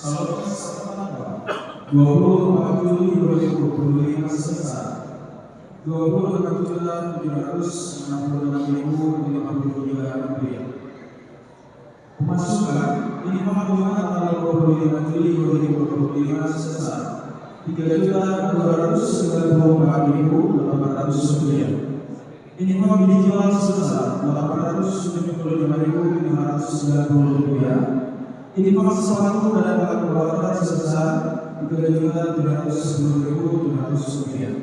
Saldo Satuan 24 Juli 2025 sebesar 26.766.053 rupiah. Pemasukan infak keuangan tanggal 25 Juli 2025 sebesar 3.294.800 rupiah. Infak dijual sebesar 875.590 rupiah. Infak sesuatu dan alat peralatan sebesar 3.310.700 rupiah.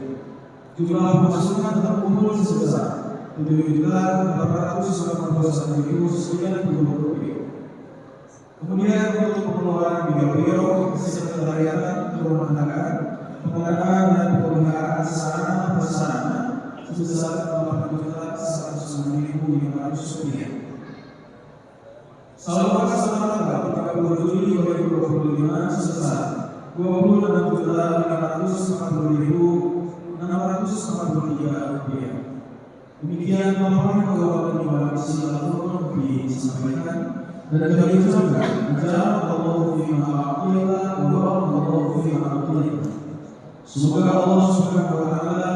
Jumlah pemasukan terkumpul sebesar 7.891.090 rupiah. Kemudian untuk pengeluaran biro sekretariat rumah tangga, pengadaan dan pemeliharaan sarana prasarana sebesar 8.106.500 rupiah. Saldo kas tanggal 30 Juli 2025 sebesar 26.540.643 rupiah. Demikian laporan keuangan di mana silaturahmi disampaikan dan kami ucapkan jazakallahu khairan wa barakallahu fiikum. Semoga Allah Subhanahu wa taala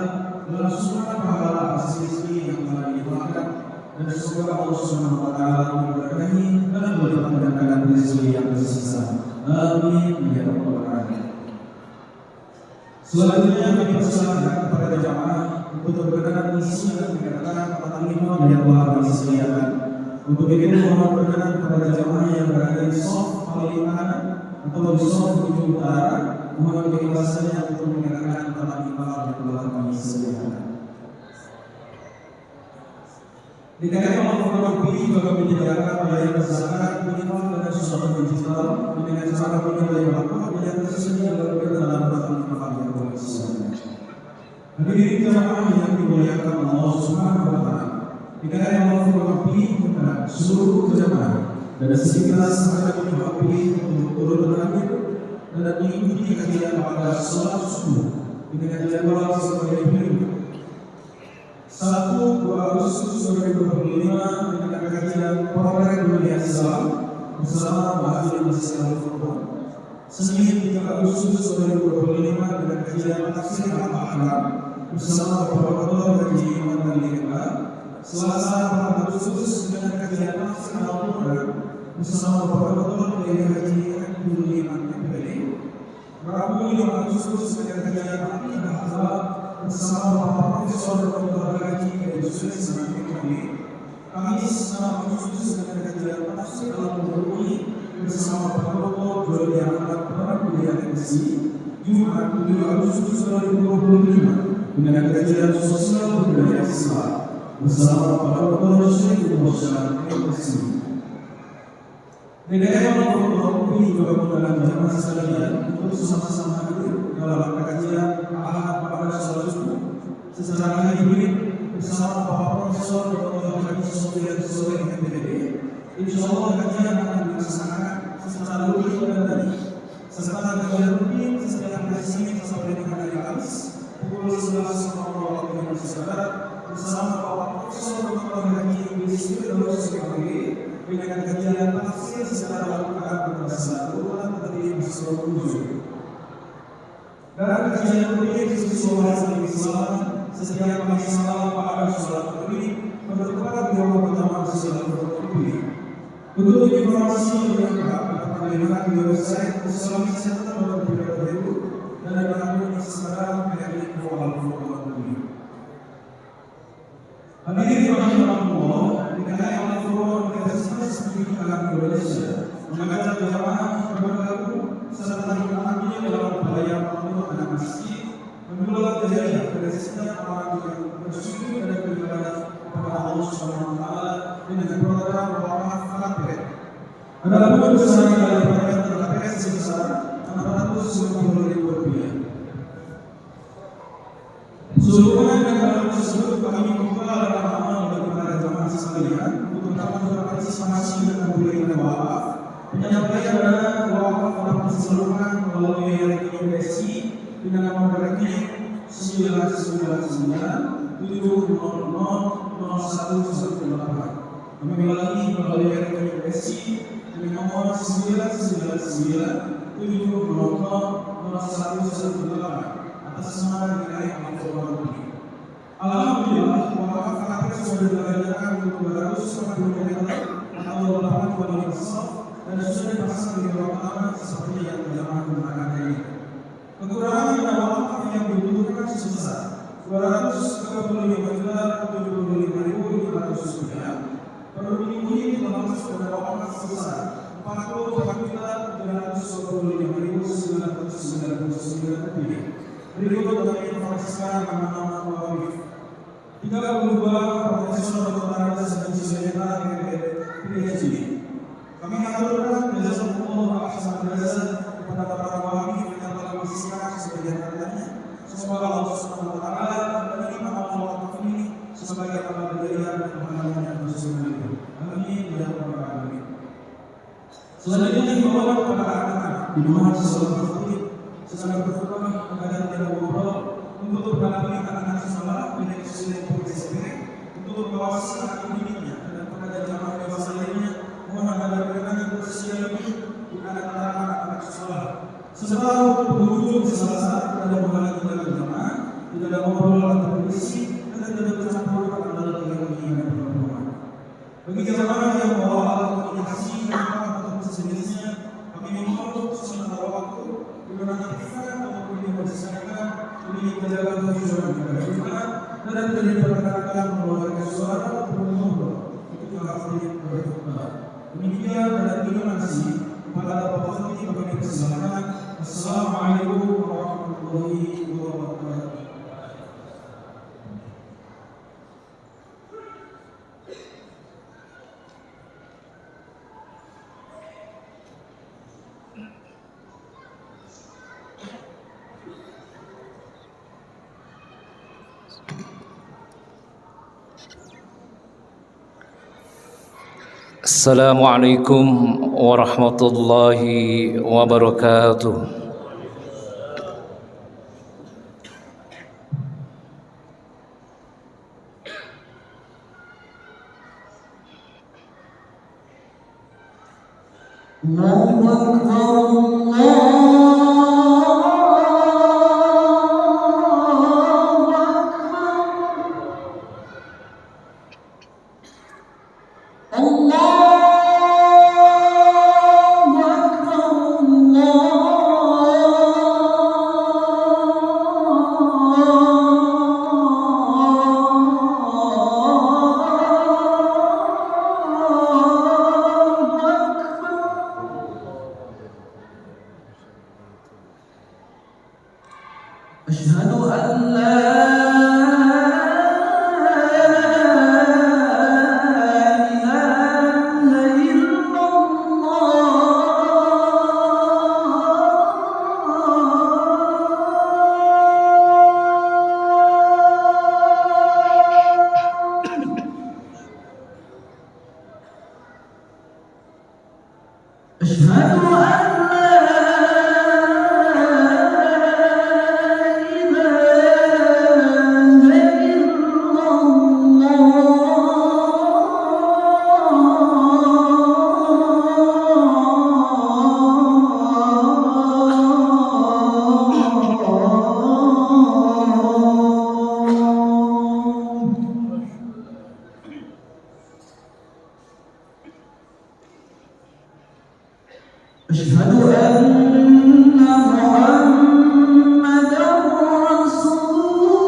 melangsungkan pahala atas rezeki yang telah dilimpahkan dan semoga Allah Subhanahu wa taala memberkahi dan melimpahkan rezeki yang tersisa. Amin ya rabbal alamin. Selanjutnya kami persilakan kepada jamaah untuk berkenan mengisi dan mendengarkan materi yang telah disediakan. Untuk itu mohon berkenan kepada jamaah yang berada di soft paling kanan atau di soft ujung utara, mohon keikhlasannya untuk mendengarkan materi yang telah kami sediakan. DKI Al-Fatihah juga menyediakan layanan zakat, infak dan sosial digital dengan cara menilai waktu yang tersedia dalam materi yang telah disediakan. Hadirin jamaah yang dimuliakan Allah Subhanahu wa taala. DKI Al-Fatihah seluruh jamaah dan sekitar sangat mewakili untuk turun berakhir dan mengikuti kajian pada sholat subuh dengan jadwal sebagai berikut. 1 Agustus 2025 dengan kajian program dunia Islam bersama Mahfil Masjid Al-Furqan. Senin 3 Agustus 2025 dengan kajian tafsir Al-Ahkam bersama Prof. Haji Iman Al-Liqa. Selasa 4 Agustus dengan kajian tafsir Al-Quran bersama Prof. Haji Abdul Iman MPD. Rabu 5 Agustus dengan kajian Aqidah Akhlak bersama Profesor Dr. Haji Yusuf Ismail. Kamis 6 Agustus dengan kajian tafsir Al-Qur'ani bersama Prof. Jody Ahmad Prabudia MC. Jumat 7 Agustus 2025 dengan kajian sosial budaya Islam bersama Prof. Syekh Muhammad MC. DKI Al-Fatihah juga mengundang jamaah sekalian untuk sama-sama hadir dalam kajian Ahad pada sholat subuh secara hibrid bersama Bapak Profesor Dr. Haji Sofian Soleh MPD. Insyaallah kajian akan dilaksanakan secara rutin dan daring serta kajian rutin setiap hari Senin sampai dengan hari Kamis pukul 11 waktu Indonesia Barat bersama Bapak Profesor Dr. Haji Yusuf dengan kajian tafsir secara Al-Quran berdasar urutan tertib Surah Al-Juz. Dan kajian rutin diskusi wawasan Islam setiap hari malam pada sholat maghrib bertempat di ruang pertama Masjid Al-Fatihah. Untuk informasi lebih lengkap dapat dilihat di website Islamic Center nomor 3000 dan di akun Instagram @al-Fatihah. Hadirin rahimakumullah, DKI Al-Fatihah Universitas Pendidikan Indonesia mengajak jamaah bergabung serta ikut dalam pelayanan untuk anak masjid, mengulang jariah pada setiap orang yang bersujud dan beribadah kepada Allah Subhanahu wa taala dengan program wakaf KPR. Adapun besaran dari program KPR sebesar Rp450.000. Sehubungan dengan hal tersebut, kami membuka dalam amal bagi para jamaah sekalian untuk dapat berpartisipasi dengan memberikan wakaf, penyampaian dana wakaf dapat disalurkan melalui rekening BSI dengan nomor rekening 99970000118. Kami lagi melalui rekening BSI dengan nomor 999 atas nama Negara Republik Indonesia. Alhamdulillah, wakaf terakhir sudah dilaksanakan untuk 240 meter atau 8,5 pesawat dan sudah dipasang di ruang utama seperti yang jamaah menggunakan ini. Kekurangan dana wakaf yang dibutuhkan sebesar 235.075.500 rupiah perlu dipenuhi dalam dana wakaf sebesar 44.325.999 rupiah. Berikut kami informasikan nama-nama wawif. 32 Profesor Dr. Andes dan Siswena PhD. Kami aturkan jazakumullah ahsan jazaa kepada para wawif yang telah bersikap sebagai hartanya. Semoga Allah Subhanahu wa taala menerima amal wakaf ini sebagai amal jariah dan pahalanya yang bersumber. Amin ya rabbal alamin. Selanjutnya dibawa kepada anak-anak di rumah sekolah favorit secara berkhutbah kepada yang ngobrol untuk mendampingi anak-anak sekolah dengan kesulitan SMP untuk mengawasi anak didiknya dan kepada jamaah dewasa lainnya mohon agar berkenan bersedia lebih di antara anak-anak sekolah. Setelah berkunjung ke salah satu pada mengalami dalam jamaah, tidak ngobrol atau berisi dan tidak bercampur adalah kegiatan yang berhubungan. Bagi jamaah yang membawa alat komunikasi atau sejenisnya, kami mohon sementara waktu dinonaktifkan maupun dimaksudkan ini menjaga kehusuan negara dan tidak diperkenankan mengeluarkan suara ataupun ngobrol ketika hadir berkhutbah. Demikian dan terima kasih kepada Bapak Khotib kami persilakan. Assalamualaikum warahmatullahi wabarakatuh. Assalamualaikum warahmatullahi wabarakatuh. Allahu Akbar, Asyhadu an la Asyhadu anna Muhammadar Rasulullah.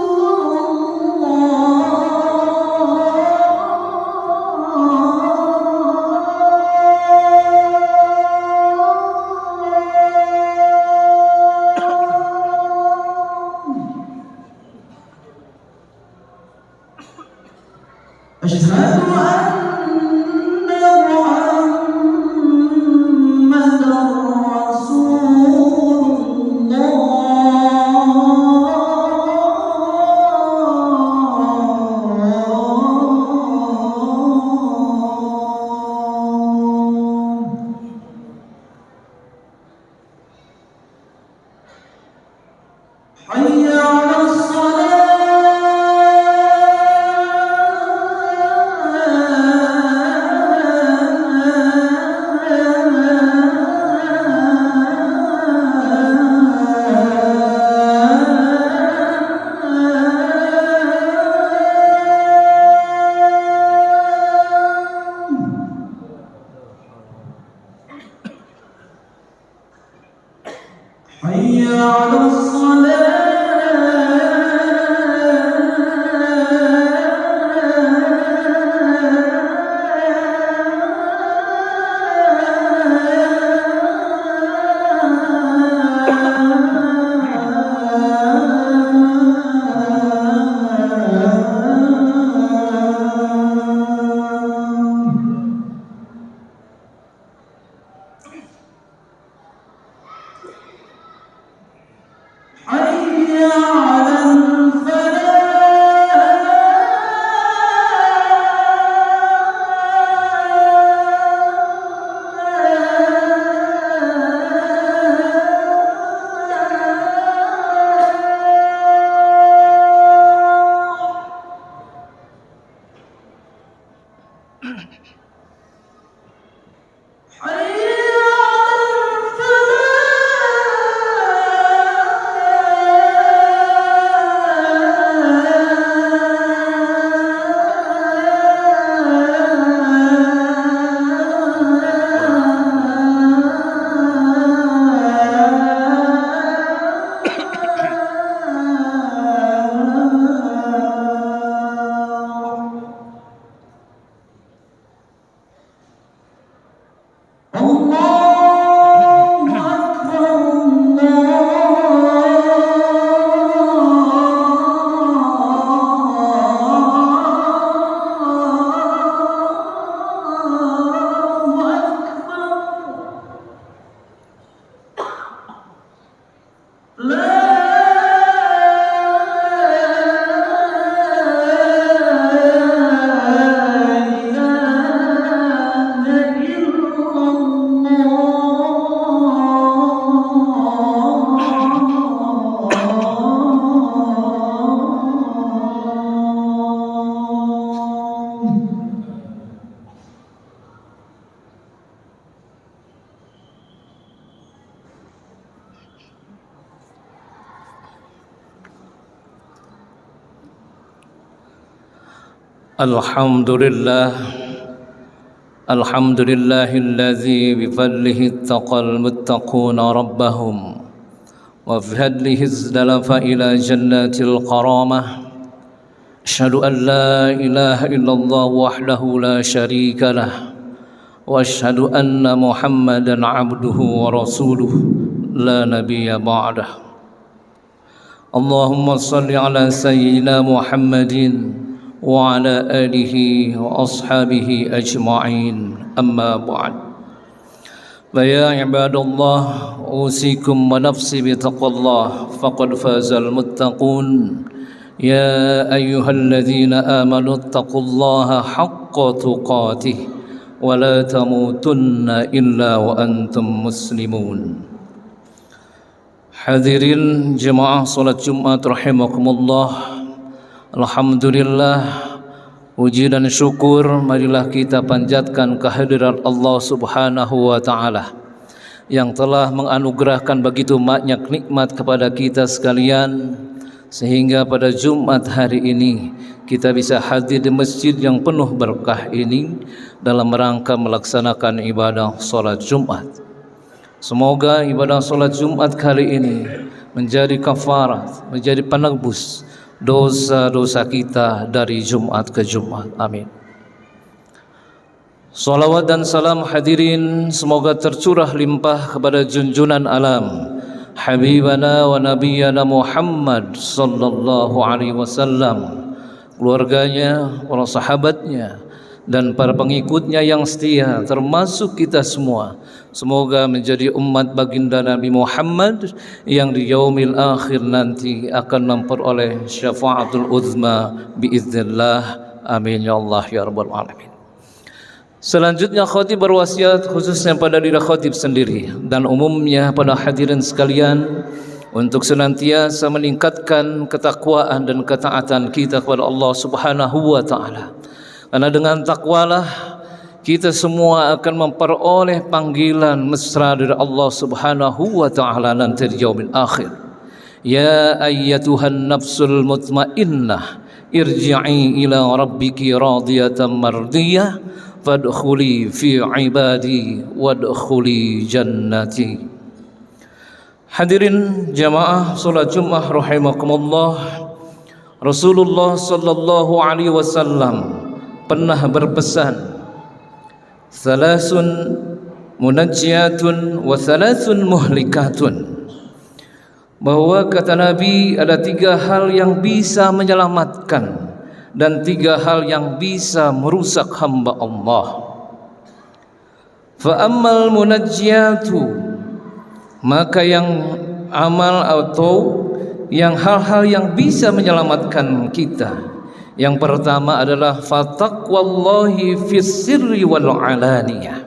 Asyhadu anna Muhammadar Rasulullah. حي على Alhamdulillah, alhamdulillahilladzi bifadlihi ittaqal muttaquna rabbahum wa bifadlihi izdalafa ila jannatil qaramah. Asyhadu an la ilaha illallah wahdahu la syarika lah wa asyhadu anna Muhammadan abduhu wa rasuluh la nabiyya ba'dah. Allahumma salli ala sayyidina Muhammadin wa ala alihi wa ashabihi ajma'in, amma ba'd. Fa ya ibadallah, usikum wa nafsi bitaqwallah faqad fazal muttaqun. Ya ayyuhalladzina amanu taqullaha haqqa tuqatih wa la tamutunna illa wa antum muslimun. Hadirin jemaah salat Jumat rahimakumullah. Alhamdulillah, puji dan syukur marilah kita panjatkan kehadirat Allah Subhanahu wa taala yang telah menganugerahkan begitu banyak nikmat kepada kita sekalian, sehingga pada Jumat hari ini kita bisa hadir di masjid yang penuh berkah ini dalam rangka melaksanakan ibadah salat Jumat. Semoga ibadah salat Jumat kali ini menjadi kafarat, menjadi penebus dosa-dosa kita dari Jumat ke Jumat. Amin. Salawat dan salam hadirin semoga tercurah limpah kepada junjunan alam Habibana wa Nabiyana Muhammad sallallahu alaihi wasallam, keluarganya, para sahabatnya, dan para pengikutnya yang setia, termasuk kita semua. Semoga menjadi umat baginda Nabi Muhammad yang di yaumil akhir nanti akan memperoleh syafaatul uzma biiznillah. Amin ya Allah ya rabbal alamin. Selanjutnya khatib berwasiat khususnya pada diri khatib sendiri dan umumnya pada hadirin sekalian untuk senantiasa meningkatkan ketakwaan dan ketaatan kita kepada Allah Subhanahu wa taala. Karena dengan takwalah kita semua akan memperoleh panggilan mesra dari Allah Subhanahu wa taala nanti di yaumil akhir. Ya ayyatuhan nafsul mutmainnah irji'i ila rabbiki radiyatan mardiyah fadkhuli fi ibadi wadkhuli jannati. Hadirin jamaah salat Jumat rahimakumullah, Rasulullah sallallahu alaihi wasallam pernah berpesan, "Salasun munajjiyatun wa salasun muhlikatun." Bahwa kata Nabi ada 3 hal yang bisa menyelamatkan dan 3 hal yang bisa merusak hamba Allah. Fa ammal munajjiyatu, maka yang amal atau yang hal-hal yang bisa menyelamatkan kita, yang pertama adalah fataqwallahi fis sirri wal alaniyah,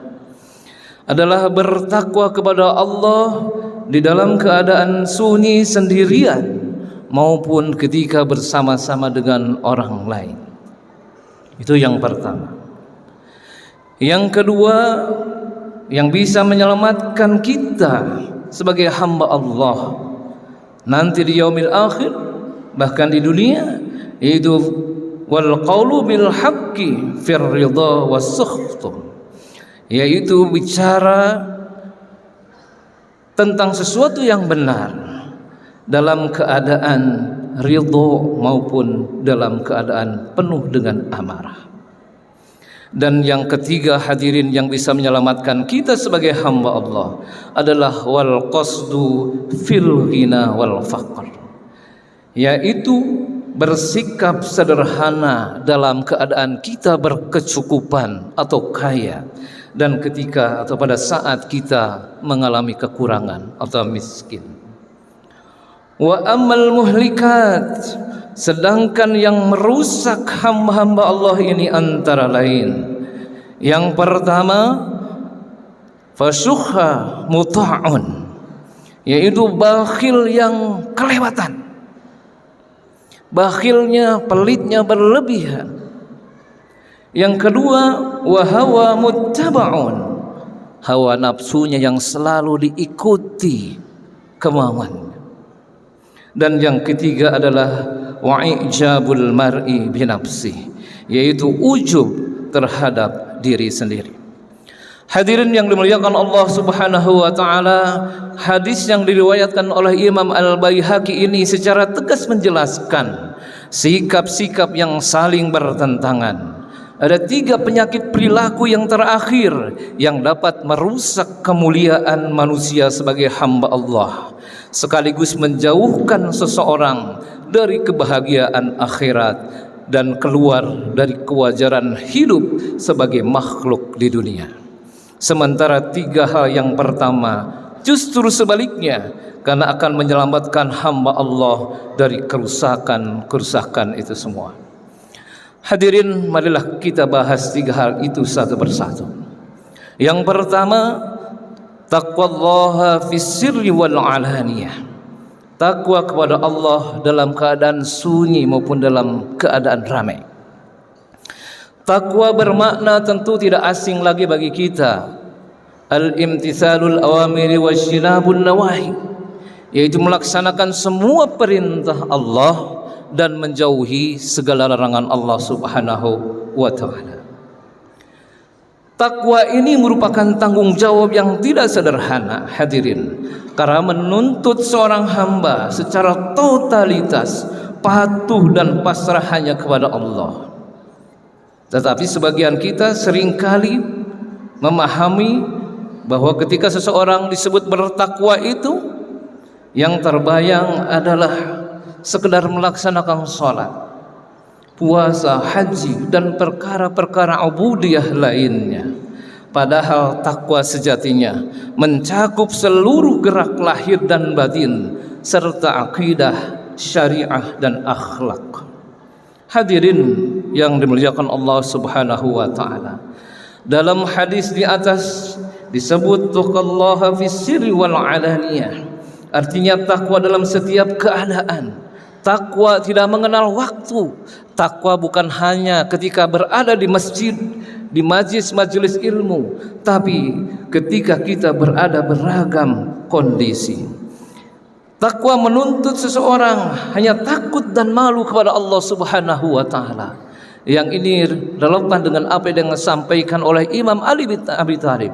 adalah bertakwa kepada Allah di dalam keadaan sunyi sendirian maupun ketika bersama-sama dengan orang lain. Itu yang pertama. Yang kedua, yang bisa menyelamatkan kita sebagai hamba Allah nanti di yaumil akhir, bahkan di dunia, yaitu wal qaulu bil haqqi fir ridha was sukht, yaitu bicara tentang sesuatu yang benar dalam keadaan ridho maupun dalam keadaan penuh dengan amarah. Dan yang ketiga hadirin yang bisa menyelamatkan kita sebagai hamba Allah adalah wal qasdu fil ghina wal faqr, yaitu bersikap sederhana dalam keadaan kita berkecukupan atau kaya, dan ketika atau pada saat kita mengalami kekurangan atau miskin. Wa ammal muhlikat, sedangkan yang merusak hamba-hamba Allah ini antara lain, yang pertama fasyukha muta'un, yaitu bakhil yang kelewatan, bakhilnya, pelitnya berlebihan. Yang kedua wa hawa muttaba'un, hawa nafsunya yang selalu diikuti kemauannya. Dan yang ketiga adalah wa'ijabul mar'i binafsih, yaitu ujub terhadap diri sendiri. Hadirin yang dimuliakan Allah Subhanahu wa taala, hadis yang diriwayatkan oleh Imam Al-Baihaqi ini secara tegas menjelaskan sikap-sikap yang saling bertentangan. Ada 3 penyakit perilaku yang terakhir yang dapat merusak kemuliaan manusia sebagai hamba Allah, sekaligus menjauhkan seseorang dari kebahagiaan akhirat dan keluar dari kewajaran hidup sebagai makhluk di dunia. Sementara 3 hal yang pertama justru sebaliknya, karena akan menyelamatkan hamba Allah dari kerusakan itu semua. Hadirin, marilah kita bahas 3 hal itu satu persatu. Yang pertama, taqwallaha fis sirri wal alaniyah, takwa kepada Allah dalam keadaan sunyi maupun dalam keadaan ramai. Takwa bermakna tentu tidak asing lagi bagi kita, al-imtithalul awamiri wajtinabun nawahi, yaitu melaksanakan semua perintah Allah dan menjauhi segala larangan Allah Subhanahu wa ta'ala. Takwa ini merupakan tanggung jawab yang tidak sederhana, hadirin, karena menuntut seorang hamba secara totalitas patuh dan pasrah hanya kepada Allah. Tetapi sebagian kita seringkali memahami bahwa ketika seseorang disebut bertakwa itu, yang terbayang adalah sekedar melaksanakan sholat, puasa, haji, dan perkara-perkara ubudiyah lainnya. Padahal takwa sejatinya mencakup seluruh gerak lahir dan batin serta akidah, syariah, dan akhlak. Hadirin yang dimuliakan Allah Subhanahu wa ta'ala, dalam hadis di atas disebut tuqallaha fis sirri wal alaniyah, artinya takwa dalam setiap keadaan. Takwa tidak mengenal waktu. Takwa bukan hanya ketika berada di masjid, di majelis ilmu, tapi ketika kita berada beragam kondisi. Takwa menuntut seseorang hanya takut dan malu kepada Allah Subhanahu wa ta'ala. Yang ini relevan dengan apa yang disampaikan oleh Imam Ali bin Abi Thalib,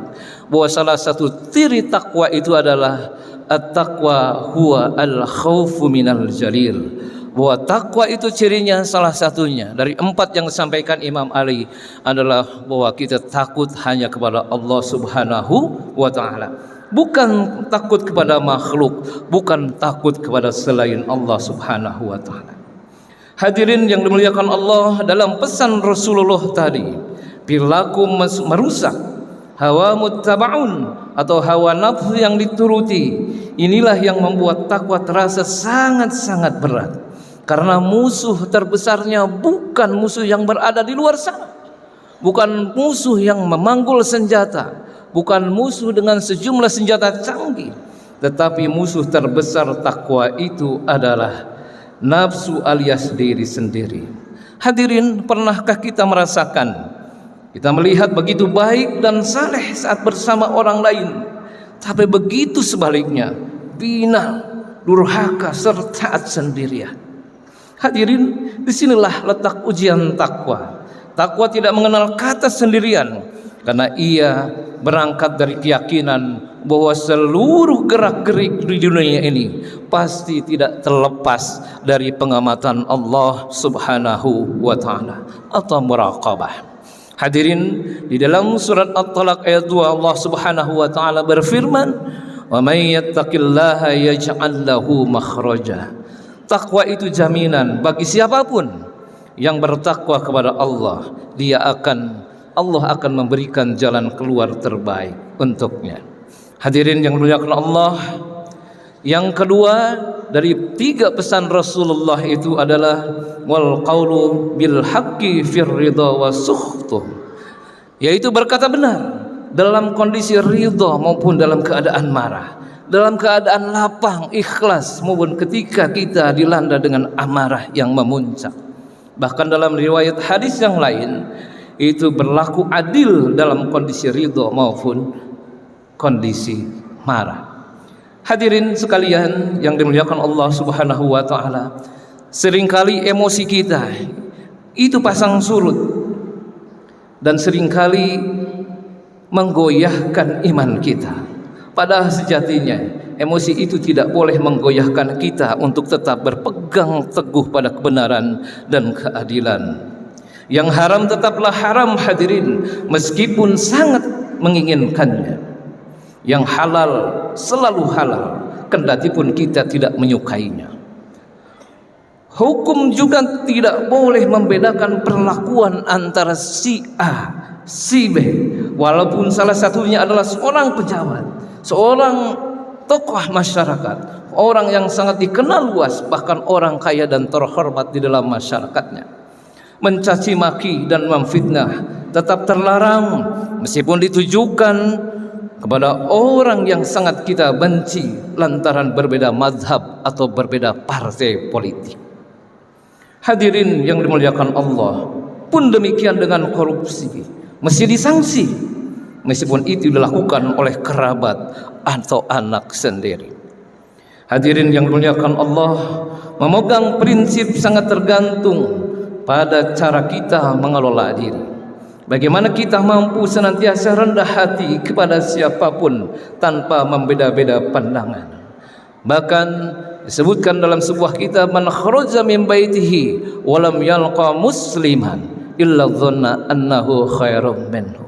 bahwa salah satu ciri takwa itu adalah at-taqwa huwa al-khaufu minal jalil. Bahwa takwa itu cirinya salah satunya dari 4 yang disampaikan Imam Ali adalah bahwa kita takut hanya kepada Allah Subhanahu wa taala. Bukan takut kepada makhluk, bukan takut kepada selain Allah Subhanahu wa taala. Hadirin yang dimuliakan Allah, dalam pesan Rasulullah tadi, perilaku merusak, hawa muttaba'un atau hawa nafsu yang dituruti, inilah yang membuat takwa terasa sangat-sangat berat. Karena musuh terbesarnya bukan musuh yang berada di luar sana, bukan musuh yang memanggul senjata, bukan musuh dengan sejumlah senjata canggih, tetapi musuh terbesar takwa itu adalah nafsu alias diri sendiri. Hadirin, pernahkah kita merasakan, kita melihat begitu baik dan saleh saat bersama orang lain, tapi begitu sebaliknya, bina, durhaka, serta sendirian. Hadirin, disinilah letak ujian takwa. Takwa tidak mengenal kata sendirian, karena ia berangkat dari keyakinan bahwa seluruh gerak-gerik di dunia ini pasti tidak terlepas dari pengamatan Allah Subhanahu wa taala atau muraqabah. Hadirin, di dalam surat At-Talaq ayat 2 Allah Subhanahu wa taala berfirman, "Wa may yattaqillaha yaj'al lahu makhraja." Takwa itu jaminan bagi siapapun yang bertakwa kepada Allah, Allah akan memberikan jalan keluar terbaik untuknya. Hadirin yang dimuliakan Allah, yang kedua dari 3 pesan Rasulullah itu adalah wal qaulu bil haqqi fir ridha wa sukhtuh, yaitu berkata benar dalam kondisi ridha maupun dalam keadaan marah, dalam keadaan lapang, ikhlas maupun ketika kita dilanda dengan amarah yang memuncak. Bahkan dalam riwayat hadis yang lain itu berlaku adil dalam kondisi ridho maupun kondisi marah. Hadirin sekalian yang dimuliakan Allah Subhanahu wa taala, seringkali emosi kita itu pasang surut dan seringkali menggoyahkan iman kita. Padahal sejatinya emosi itu tidak boleh menggoyahkan kita untuk tetap berpegang teguh pada kebenaran dan keadilan. Yang haram tetaplah haram, hadirin, meskipun sangat menginginkannya. Yang halal selalu halal, kendati pun kita tidak menyukainya. Hukum juga tidak boleh membedakan perlakuan antara si A, si B, walaupun salah satunya adalah seorang pejabat, seorang tokoh masyarakat, orang yang sangat dikenal luas, bahkan orang kaya dan terhormat di dalam masyarakatnya. Mencaci maki dan memfitnah tetap terlarang meskipun ditujukan kepada orang yang sangat kita benci lantaran berbeda mazhab atau berbeda partai politik. Hadirin yang dimuliakan Allah, pun demikian dengan korupsi, mesti disangsi meskipun itu dilakukan oleh kerabat atau anak sendiri. Hadirin yang dimuliakan Allah, memegang prinsip sangat tergantung pada cara kita mengelola diri. Bagaimana kita mampu senantiasa rendah hati kepada siapapun tanpa membeda-beda pandangan. Bahkan disebutkan dalam sebuah kitab, man kharaja min baitihi wa lam yalqa musliman illa dhanna annahu khairum minhu.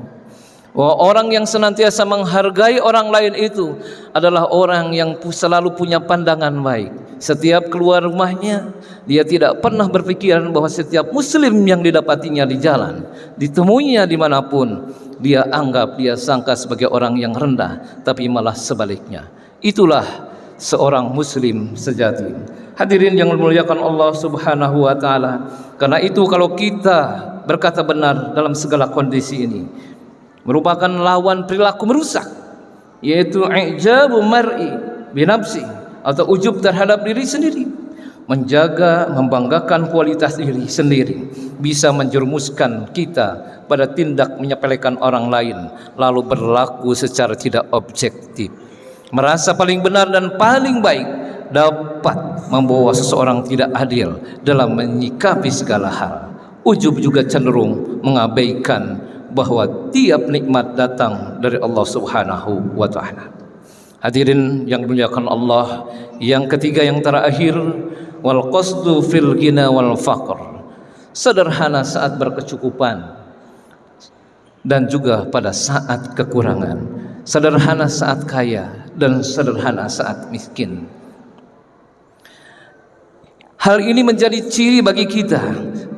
Orang yang senantiasa menghargai orang lain itu adalah orang yang selalu punya pandangan baik. Setiap keluar rumahnya, dia tidak pernah berpikiran bahwa setiap muslim yang didapatinya di jalan, ditemuinya dimanapun, dia anggap, dia sangka sebagai orang yang rendah, tapi malah sebaliknya. Itulah seorang muslim sejati. Hadirin yang dimuliakan Allah Subhanahu wa taala, karena itu kalau kita berkata benar dalam segala kondisi ini, merupakan lawan perilaku merusak, yaitu ijabu mar'i binafsi atau ujub terhadap diri sendiri. Menjaga, membanggakan kualitas diri sendiri bisa menjerumuskan kita pada tindak menyepelekan orang lain, lalu berlaku secara tidak objektif. Merasa paling benar dan paling baik dapat membawa seseorang tidak adil dalam menyikapi segala hal. ujub juga cenderung mengabaikan bahwa tiap nikmat datang dari Allah Subhanahu wa taala. Hadirin yang dimuliakan Allah, yang ketiga yang terakhir, wal qasdu fil ghina wal faqr. Sederhana saat berkecukupan dan juga pada saat kekurangan. Sederhana saat kaya dan sederhana saat miskin. Hal ini menjadi ciri bagi kita.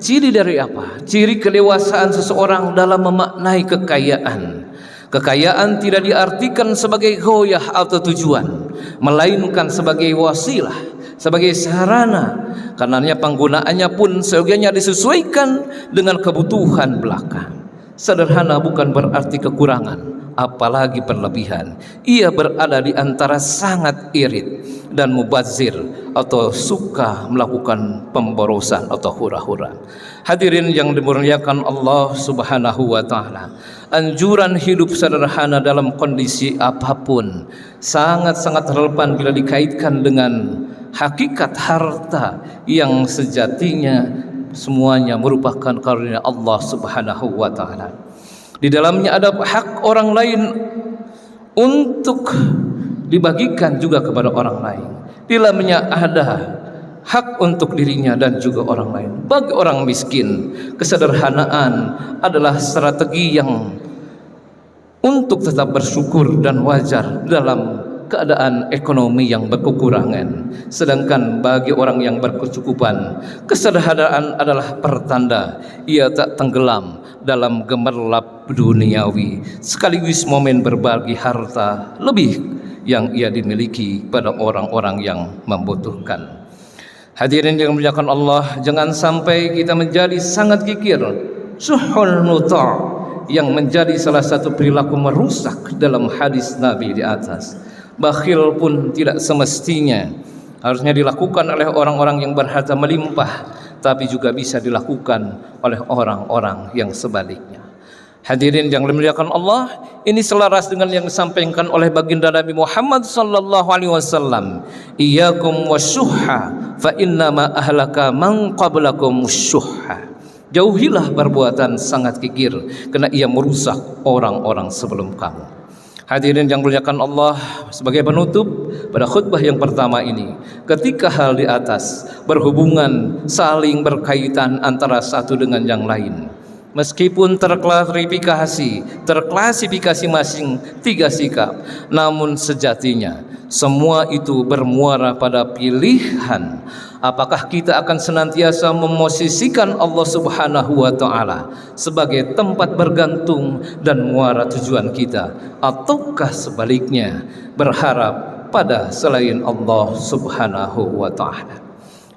Ciri dari apa? Ciri kedewasaan seseorang dalam memaknai kekayaan. Kekayaan tidak diartikan sebagai ghoyah atau tujuan, melainkan sebagai wasilah, sebagai sarana. Karenanya penggunaannya pun seyogianya disesuaikan dengan kebutuhan belaka. Sederhana bukan berarti kekurangan, apalagi berlebihan. Ia berada di antara sangat irit dan mubazir atau suka melakukan pemborosan atau hura-hura. Hadirin yang dimuliakan Allah Subhanahu wa taala, anjuran hidup sederhana dalam kondisi apapun sangat-sangat relevan bila dikaitkan dengan hakikat harta yang sejatinya semuanya merupakan karunia Allah Subhanahu wa taala. Di dalamnya ada hak orang lain untuk dibagikan juga kepada orang lain. Di dalamnya ada hak untuk dirinya dan juga orang lain. Bagi orang miskin, kesederhanaan adalah strategi yang untuk tetap bersyukur dan wajar dalam keadaan ekonomi yang berkekurangan. Sedangkan bagi orang yang berkecukupan, kesederhanaan adalah pertanda ia tak tenggelam dalam gemerlap duniawi, sekaligus momen berbagi harta lebih yang ia dimiliki pada orang-orang yang membutuhkan. Hadirin yang dimuliakan Allah, jangan sampai kita menjadi sangat kikir, suhul nuta', yang menjadi salah satu perilaku merusak dalam hadis Nabi di atas. Bakhil pun tidak semestinya harusnya dilakukan oleh orang-orang yang berharta melimpah, tapi juga bisa dilakukan oleh orang-orang yang sebaliknya. Hadirin yang dimuliakan Allah, ini selaras dengan yang disampaikan oleh baginda Nabi Muhammad sallallahu alaihi wasallam, iyyakum wasyuhha fa inna ma ahlaka man qablakum syuhha. Jauhilah perbuatan sangat kikir, karena ia merusak orang-orang sebelum kamu. Hadirin yang dimuliakan Allah, sebagai penutup pada khutbah yang pertama ini, ketika hal di atas berhubungan saling berkaitan antara satu dengan yang lain, meskipun terklasifikasi masing tiga sikap, namun sejatinya semua itu bermuara pada pilihan. Apakah kita akan senantiasa memosisikan Allah Subhanahu wa taala sebagai tempat bergantung dan muara tujuan kita, ataukah sebaliknya berharap pada selain Allah Subhanahu wa taala.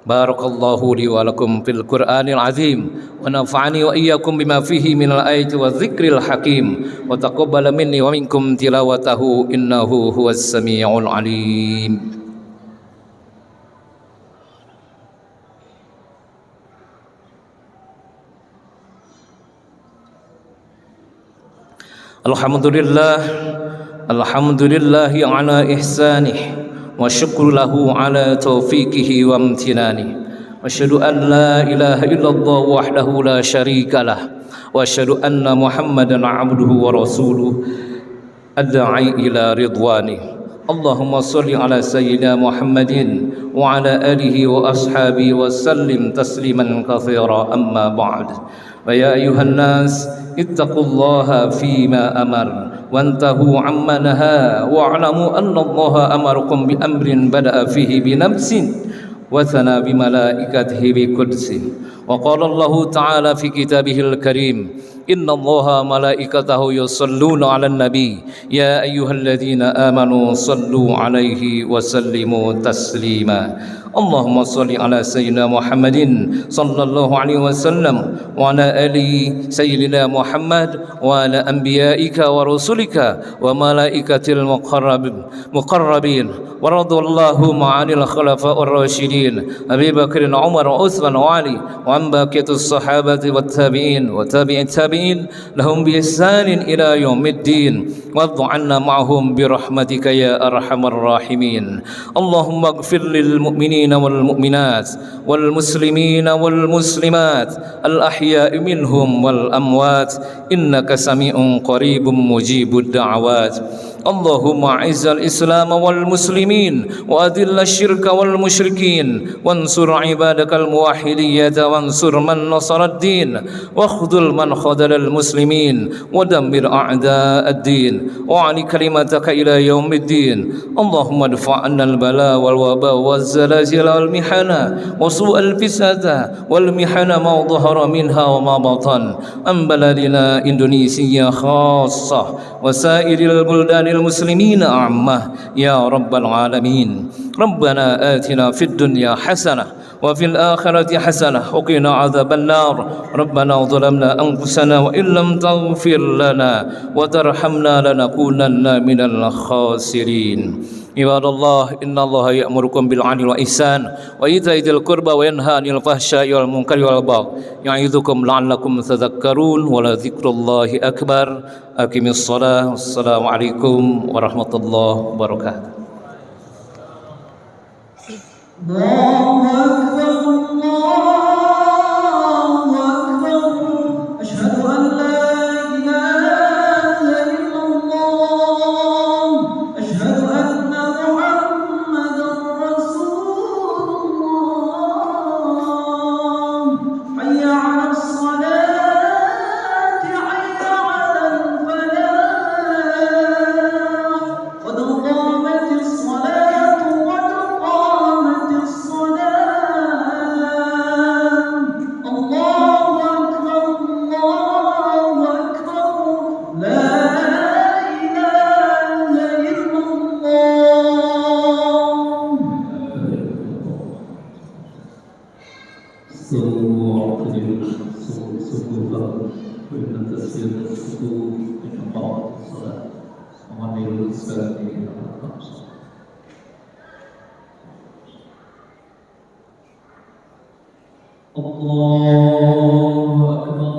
Barakallahu li wa lakum fil Qur'anil azim wa nafa'ani wa iyyakum bima fihi minal ayati wa dzikril hakim wa taqabbala minni wa minkum tilawatahu innahu huwas samiul alim. Alhamdulillah, alhamdulillahi ala ihsanih wa syukru lahu ala taufiqihi wa amtinani. Wa asyhadu an la ilaha illallah wahdahu la syarikalah wa asyhadu anna Muhammadan abduhu wa rasuluh adda'i ila ridwani. Allahumma salli ala sayyidina Muhammadin wa ala alihi wa ashabihi wa sallim tasliman katsira, amma ba'd. Wa ya ayuhan nas ittaqullaha fima amar wantahu amma naha wa'lamu anna Allah amarakum bi amrin bada'a fihi bi nafsin wa thana bi malaikatihi bi qudsi wa qala Allah ta'ala fi kitabihil karim inna Allah malaikatahu yusalluna 'alan nabi ya ayyuhalladzina amanu sallu 'alaihi wa sallimu taslima. Allahumma salli ala sayyidina Muhammadin sallallahu alaihi wasallam wa ala ali sayyidina Muhammad wa ala anbiya'ika wa rusulika wa malaikatil muqarrabin wa radallahu ma'anil khulafa'ur rasyidin Abi Bakr, Umar, Utsman wa Ali wa an baqiyatus sahabati wat tabi'in wa tabi'it tabi'in lahum bi ihsanin ila yaumiddin wad'u 'anna ma'hum bi rahmatika ya arhamar rahimin. Allahumma ighfir lil mu'minin المؤمنين والمؤمنات والمسلمين والمسلمات الأحياء منهم والأموات إنك سميع قريب مجيب الدعوات. اللهم أعز الإسلام والمسلمين وأذل الشرك والمشركين وانصر عبادك الموحدين وانصر من نصر الدين واخذل من خذل المسلمين ودمر أعداء الدين وعلي كلمتك إلى يوم الدين. اللهم ادفع عنا البلاء والوباء والزلازل والمحن وسوء الفساد والمحن ما ظهر منها وما بطن عن بلدنا إندونيسيا خاصة وسائر البلدان المسلمين عامة يا رب العالمين. ربنا آتنا في الدنيا حسنة وفي الآخرة حسنة وقنا عذاب النار. ربنا ظلمنا أنفسنا وإن لم تغفر لنا وترحمنا لنكونن من الخاسرين. عباد الله إن الله يأمركم بالعدل والإحسان وإيتاء ذي القربى وينهى عن الفحشاء والمنكر والبغي يعظكم لعلكم تذكرون ولذكر الله أكبر. أقم الصلاة. والسلام عليكم ورحمة الله وبركاته. الله أكبر الله أكبر أشهد أن لا إله إلا الله أشهد أن محمدا رسول الله. حي على الصلاة حي على الفلاح قد قامت الصلاة قد قامت الصلاة. الله أكبر الله أكبر لا إله إلا الله. الله أكبر.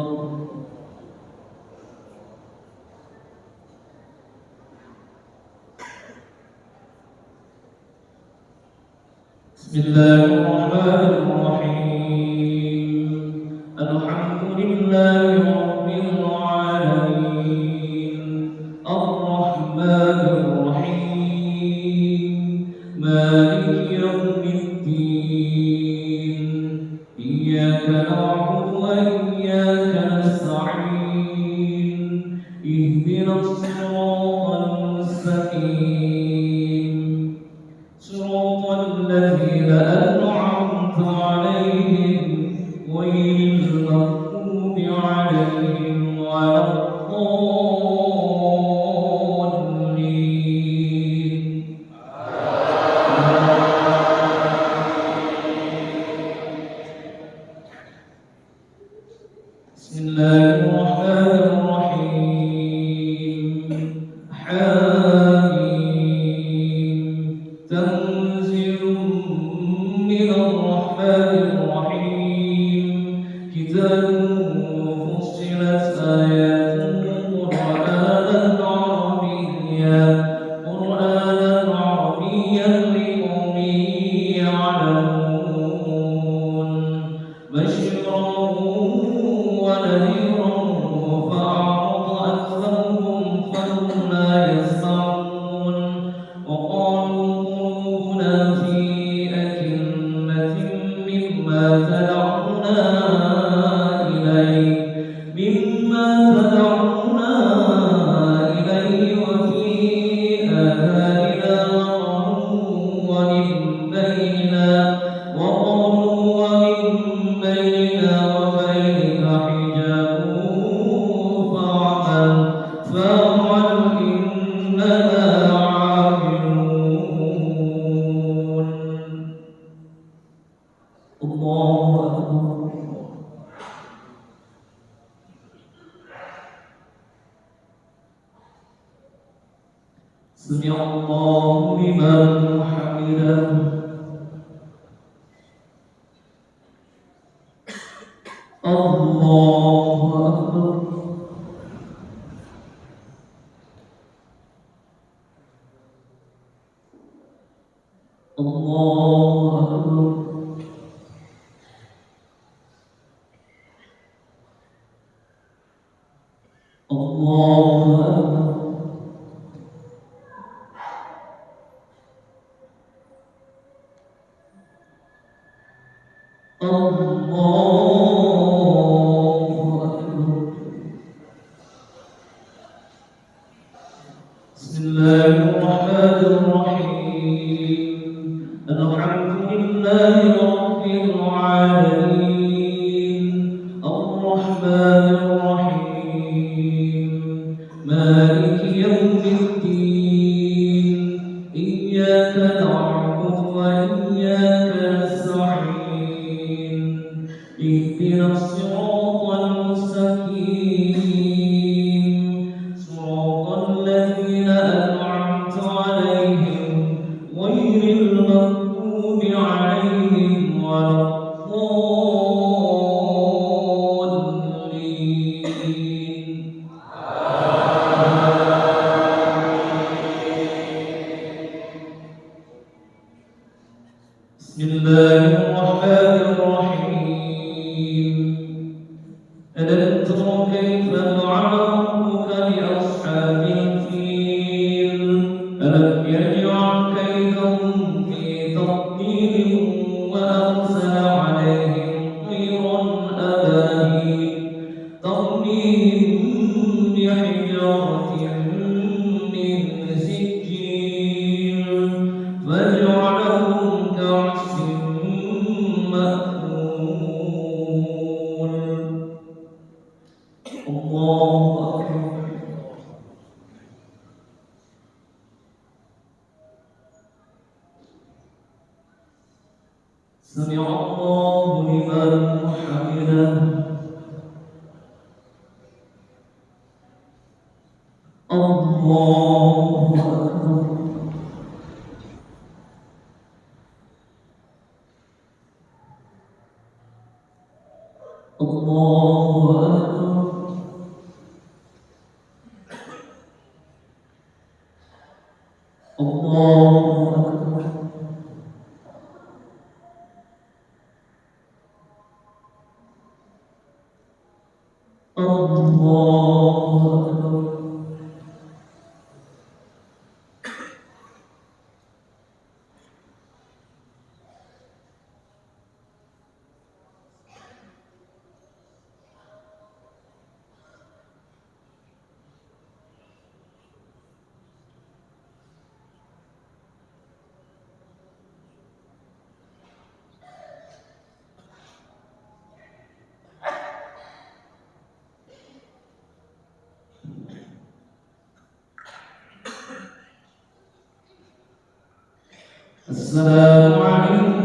بسم الله الرحمن الرحيم. الحمد لله رب العالمين الرحمن الرحيم مالك يوم الدين إياك نعبد وإياك نستعين اهدنا الصراط المستقيم صراط الذين أنعمت عليهم غير المغضوب عليهم ولا الضالين. بسم الله الرحمن الرحيم. حميم تنزيل من الرحمن الرحيم كتاب فصلت آياته قرآنا عربيا لقوم يعلمون بشيرا ونذيرا فأعرض أكثرهم فهم لا يسمعون وقالوا قلوبنا في أكنة مما تدعونا إليه وفي آذاننا وقر ومن بيننا وبينك حجاب فاعمل إننا عاملون. الله أكبر. سمع الله لمن حمده. الله أكبر. الله أكبر. بسم الله الرحمن الرحيم الحمد لله رب العالمين الرحمن الرحيم مالك يوم الدين إياك نعبد وإياك نستعين اهدنا الصراط المستقيم صراط الذين أنعمت عليهم غير المغضوب عليهم ولا الضالين. بسم الله الرحمن الرحيم ألم تر كيف فعل ربك بأصحاب الفيل ألم يجعل كيدهم في تضليل وأرسل عليهم طيرا أبابيل ترميهم بحجارة من سجيل فجعلهم كعصف مأكول. الله أكبر. سمع الله لمن حمده. الله أكبر. الله أكبر. الله أكبر. الله أكبر. السلام عليكم